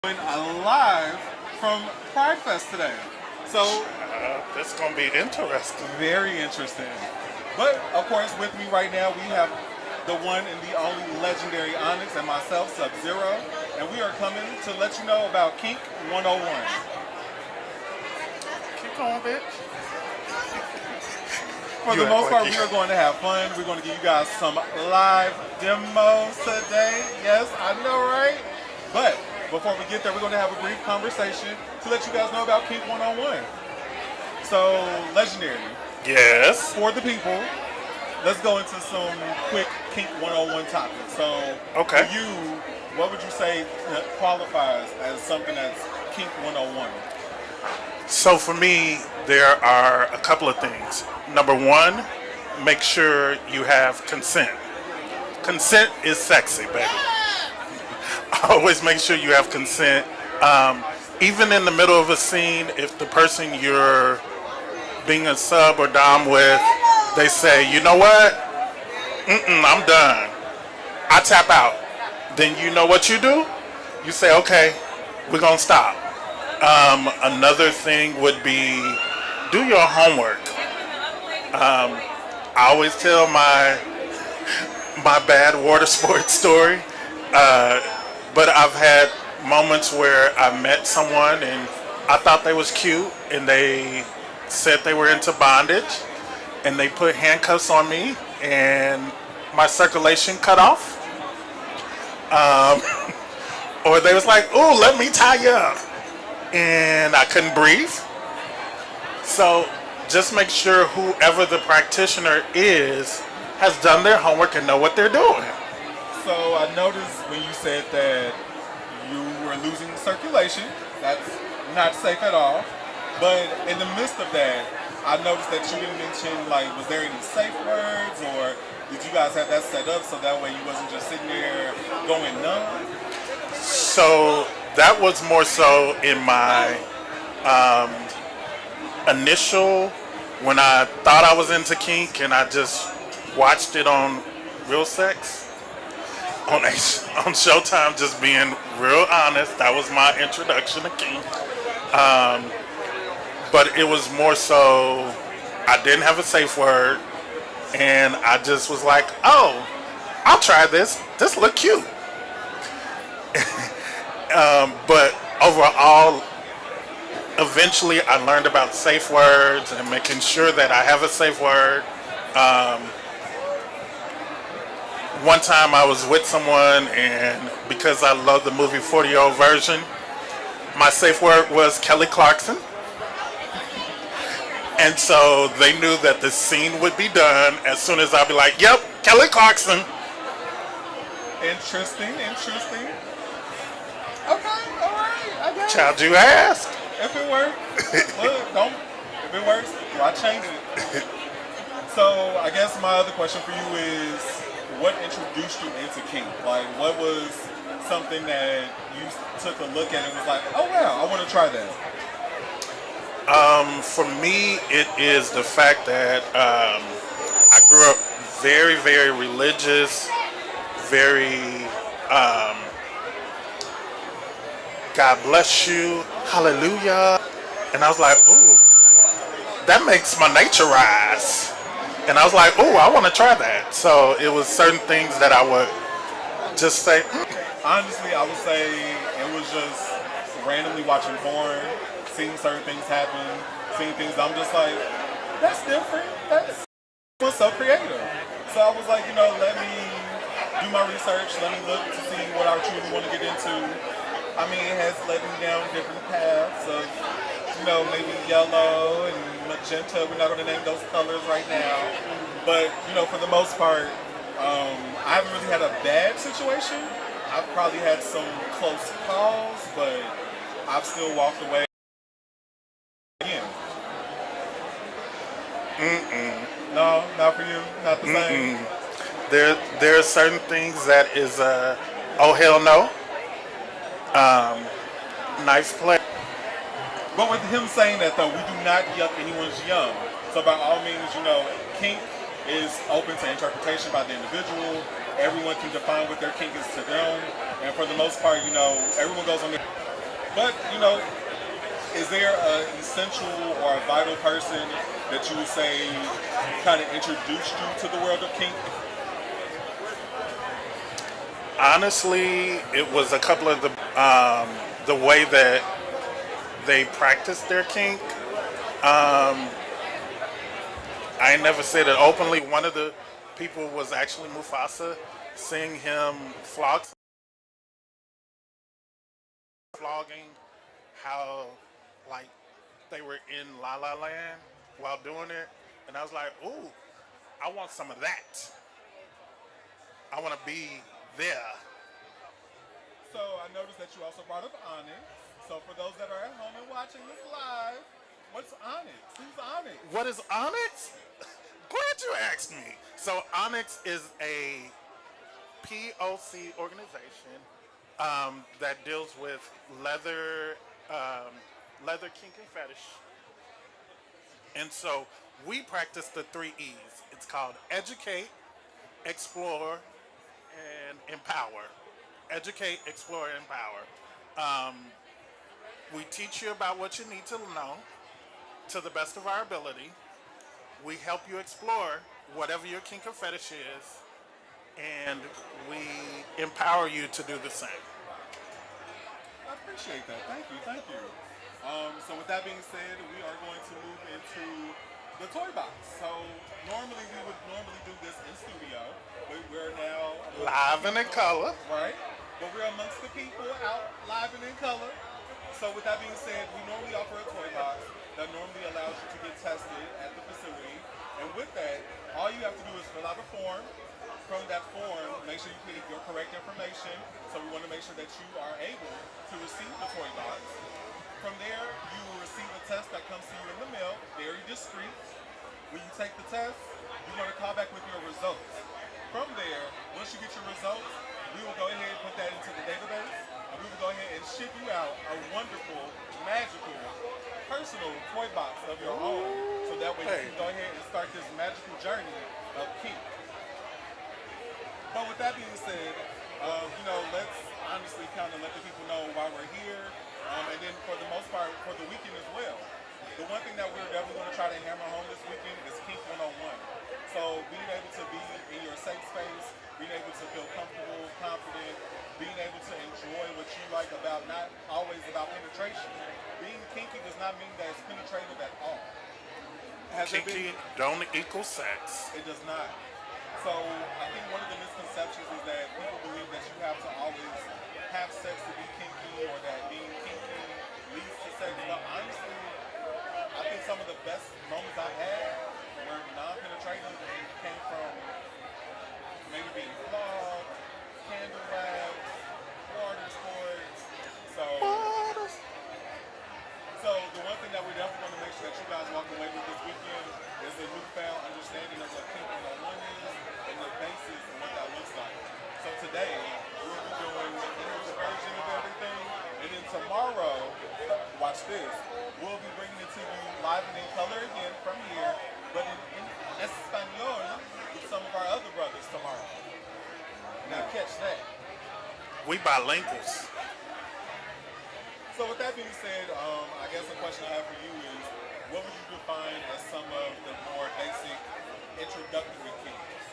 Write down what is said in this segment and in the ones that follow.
Live from Pride Fest today. So, That's gonna be interesting. very interesting. But, of course, with me right now, we have the one and the only legendary Onyx and myself, Sub-Zero. And we are coming to let you know about Kink 101. Keep going, bitch. For You the act most like part, you- we are going to have fun. We're going to give you guys some live demos today. Yes, I know, right? But before we get there, we're going to have a brief conversation to let you guys know about Kink 101. So, legendary. Yes. For the people, let's go into some quick Kink 101 topics. So, Okay. for you, what would you say qualifies as something that's Kink 101? So for me, there are a couple of things. Number one, make sure you have consent. Consent is sexy, baby. Always make sure you have consent. Even in the middle of a scene, if the person you're being a sub or dom with, they say, you know what? I'm done. I tap out. Then you know what you do? You say, okay, we're going to stop. Another thing would be do your homework. I always tell my bad water sports story, but I've had moments where I met someone and I thought they was cute and they said they were into bondage and they put handcuffs on me and my circulation cut off. Or they was like, "Ooh, let me tie you up," and I couldn't breathe. So just make sure whoever the practitioner is has done their homework and know what they're doing. So I noticed when you said that you were losing circulation, that's not safe at all. But in the midst of that, I noticed that you didn't mention, like, was there any safe words, or did you guys have that set up so that way you wasn't just sitting there going numb? So that was more so in my initial, when I thought I was into kink and I just watched it on Real Sex on Showtime, just being real honest. That was my introduction to kink. But it was more so I didn't have a safe word and I just was like, oh, I'll try this. This look cute. But overall, eventually I learned about safe words and making sure that I have a safe word. One time I was with someone and because I love the movie 40-Year-Old Version, my safe word was Kelly Clarkson. And so they knew that the scene would be done as soon as I'd be like, yep, Kelly Clarkson. Interesting. Okay, all right, I got it. Child, you asked. If it works, look, don't. If it works, why change it? So I guess my other question for you is, what introduced you into kink? Like, what was something that you took a look at and was like, oh wow, I want to try that? For me, it is the fact that I grew up very, very religious, very God bless you, hallelujah. And I was like, ooh, that makes my nature rise. And I was like, ooh, I want to try that. So it was certain things that I would just say, Honestly, I would say it was just randomly watching porn, seeing certain things happen, seeing things I'm just like, that's different. That's was so creative. So I was like, let me do my research, let me look to see what I truly want to get into. I mean, it has led me down different paths of, maybe yellow and magenta. We're not going to name those colors right now. But, for the most part, I haven't really had a bad situation. I've probably had some close calls, but I've still walked away. Again. No, not for you. Not the same. there are certain things that is, oh hell no. Nice play. But with him saying that, though, we do not yuck anyone's yum. So by all means, kink is open to interpretation by the individual. Everyone can define what their kink is to them. And for the most part, everyone goes on their But is there an essential or a vital person that you would say kind of introduced you to the world of kink? Honestly, it was a couple of the way that they practice their kink. I ain't never said it openly. One of the people was actually Mufasa, seeing him flogging how like they were in La La Land while doing it, and I was like, ooh, I want some of that. I want to be there. So I noticed that you also brought up Onyx. So for those that are at home and watching this live, what's Onyx? Who's Onyx? What is Onyx? Glad you asked me. So Onyx is a POC organization that deals with leather kink and fetish. And so we practice the 3 E's. It's called educate, explore, and empower. Educate, explore, and empower. We teach you about what you need to know to the best of our ability. We help you explore whatever your kink or fetish is, and we empower you to do the same. I appreciate that. Thank you. Thank you. So with that being said, we are going to move into the toy box. So normally we would do this in studio, but we're now Live and in color. right? But we're amongst the people out live and in color. So with that being said, we normally offer a toy box that normally allows you to get tested at the facility. And with that, all you have to do is fill out a form. From that form, make sure you put your correct information. So we want to make sure that you are able to receive the toy box. From there, you will receive a test that comes to you in the mail, very discreet. When you take the test, you're going to call back with your results. From there, once you get your results, we will go ahead and put that into the database, and we will go ahead and ship you out a wonderful, magical, personal toy box of your own, so that way you can go ahead and start this magical journey of kink. But with that being said, let's honestly kind of let the people know why we're here, and then for the most part, for the weekend as well. The one thing that we're definitely going to try to hammer home this weekend is Kink 101. So being able to be in your safe space, being able to feel comfortable, confident, being able to enjoy what you like about, not always about penetration. Being kinky does not mean that it's penetrative at all. Kinky don't equal sex. It does not. So I think one of the misconceptions is that people believe that you have to always have sex to be kinky, or that being kinky leads to sex. But honestly, I think some of the best moments I've had were non-penetrative and came from maybe being flogged, candle wax, water sports. So the one thing that we definitely want to make sure that you guys walk away with this weekend is a newfound understanding of what Kink 101 is and the basis of what that looks like. So today, we'll be doing an English version of everything, and then tomorrow, watch this, we'll be bringing it to you live and in color again from here, but in Espanol with some of our other brothers tomorrow. Now catch that. We bilinguals. So with that being said, I guess the question I have for you is, what would you define as some of the more basic introductory kinks?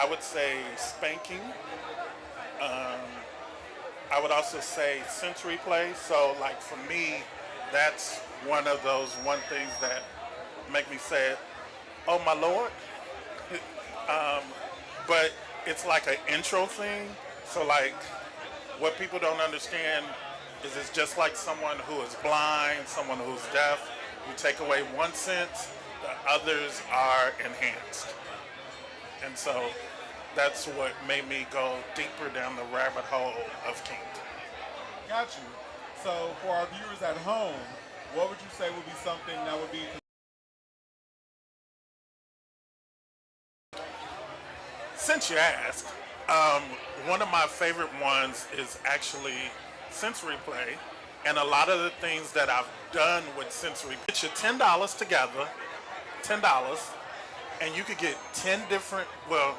I would say spanking. I would also say sensory play. So, like for me, that's one of those things that make me say, "Oh my lord!" But it's like an intro thing. So, like, what people don't understand is it's just like someone who is blind, someone who's deaf. You take away one sense, the others are enhanced. And so that's what made me go deeper down the rabbit hole of kink. Got you. So for our viewers at home, what would you say would be something that would be... Since you asked, one of my favorite ones is actually sensory play. And a lot of the things that I've done with sensory, get you $10 together, $10, and you could get 10 different, well,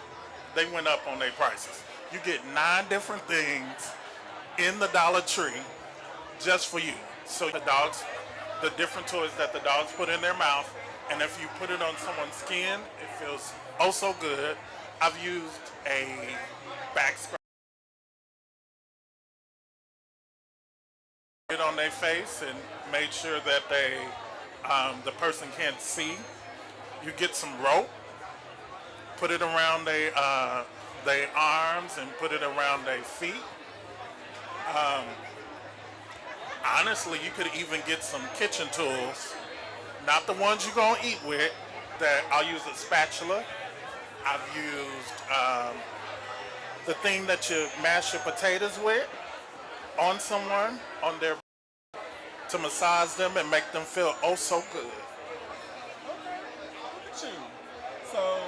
they went up on their prices. You get 9 different things in the Dollar Tree just for you. So the different toys that the dogs put in their mouth, and if you put it on someone's skin, it feels oh so good. I've used a back scratch it on their face and made sure that the person can't see. You get some rope, put it around their arms and put it around their feet. Honestly, you could even get some kitchen tools, not the ones you're gonna eat with. That I'll use a spatula. I've used the thing that you mash your potatoes with on someone, on their, to massage them and make them feel oh so good. Okay, look at you. So,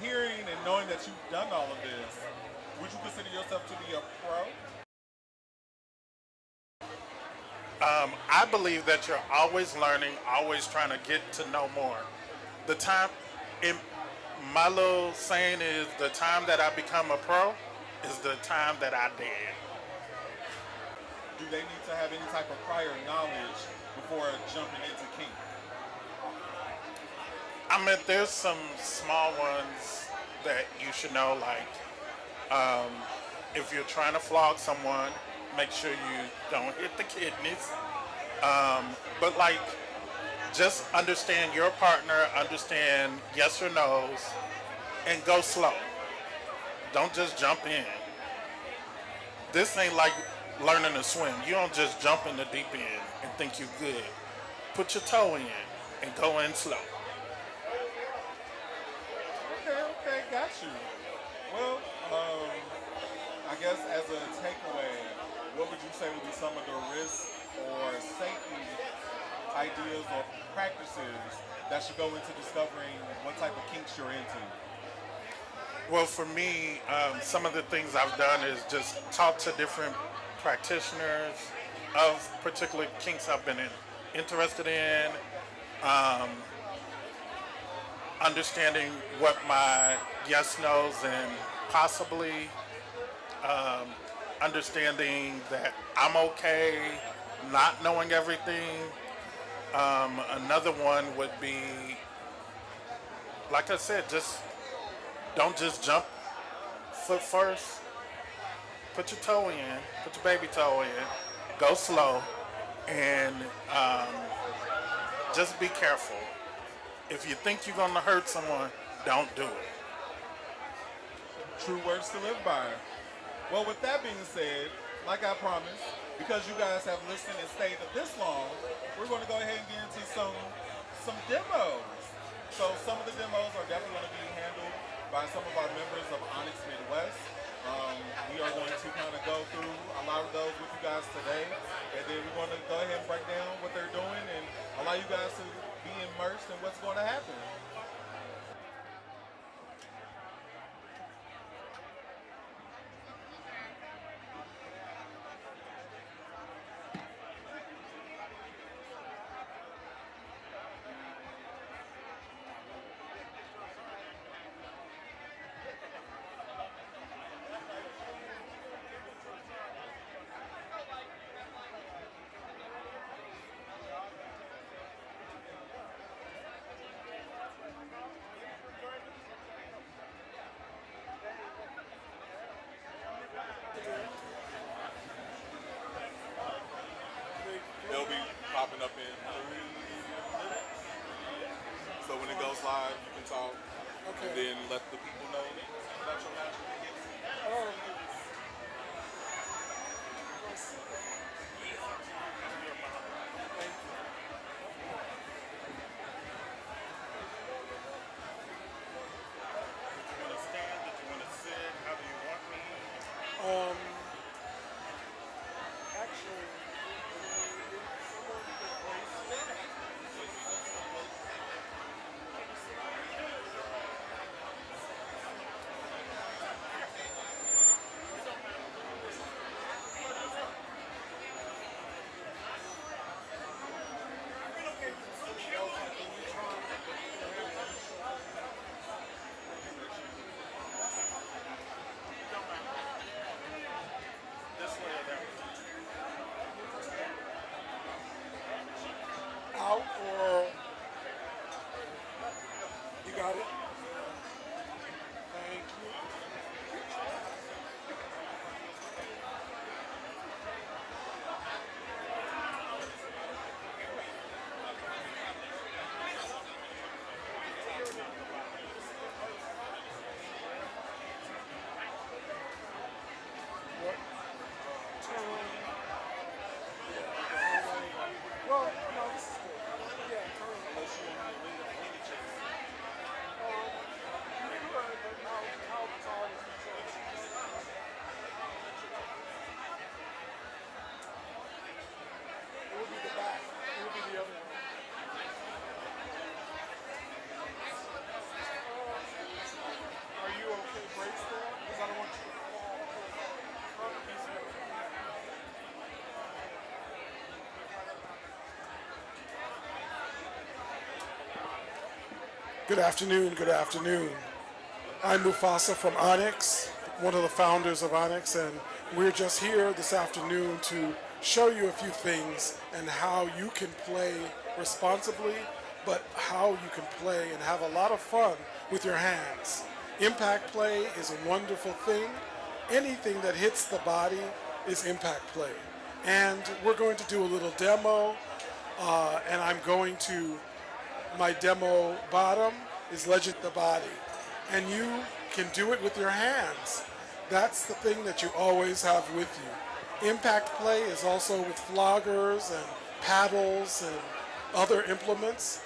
hearing and knowing that you've done all of this, would you consider yourself to be a pro? I believe that you're always learning, always trying to get to know more. The time, in my little saying is, the time that I become a pro is the time that I did. Do they need to have any type of prior knowledge before jumping into kink? I mean, there's some small ones that you should know, like if you're trying to flog someone, make sure you don't hit the kidneys. But like, just understand your partner, understand yes or no's, and go slow. Don't just jump in. This ain't like learning to swim. You don't just jump in the deep end and think you're good. Put your toe in and go in slow. Okay, got you. Well, I guess as a takeaway, what would you say would be some of the risks or safety ideas or practices that should go into discovering what type of kinks you're into? Well, for me, some of the things I've done is just talk to different practitioners of particular kinks I've been interested in, understanding what my yes, no's, and possibly understanding that I'm okay not knowing everything. Another one would be, like I said, just don't just jump foot first. Put your toe in, put your baby toe in, go slow, and just be careful. If you think you're gonna hurt someone, don't do it. True words to live by. Well, with that being said, like I promised, because you guys have listened and stayed this long, we're going to go ahead and get into some demos. So some of the demos are definitely going to be handled by some of our members of Onyx Midwest. We are going to kind of go through a lot of those with you guys today, and then we're going to go ahead and break down what they're doing and allow you guys to be immersed in what's going to happen. They'll be popping up in 3 minutes. So when it goes live, you can talk and then let the people know about your match. Did you want to stand? Did you want to sit? How do you want me? Actually, someone could place Good afternoon, good afternoon. I'm Mufasa from Onyx, one of the founders of Onyx, and we're just here this afternoon to show you a few things and how you can play responsibly, but how you can play and have a lot of fun with your hands. Impact play is a wonderful thing. Anything that hits the body is impact play. And we're going to do a little demo, and I'm going to, my demo bottom is Legend the Body. And you can do it with your hands. That's the thing that you always have with you. Impact play is also with floggers and paddles and other implements.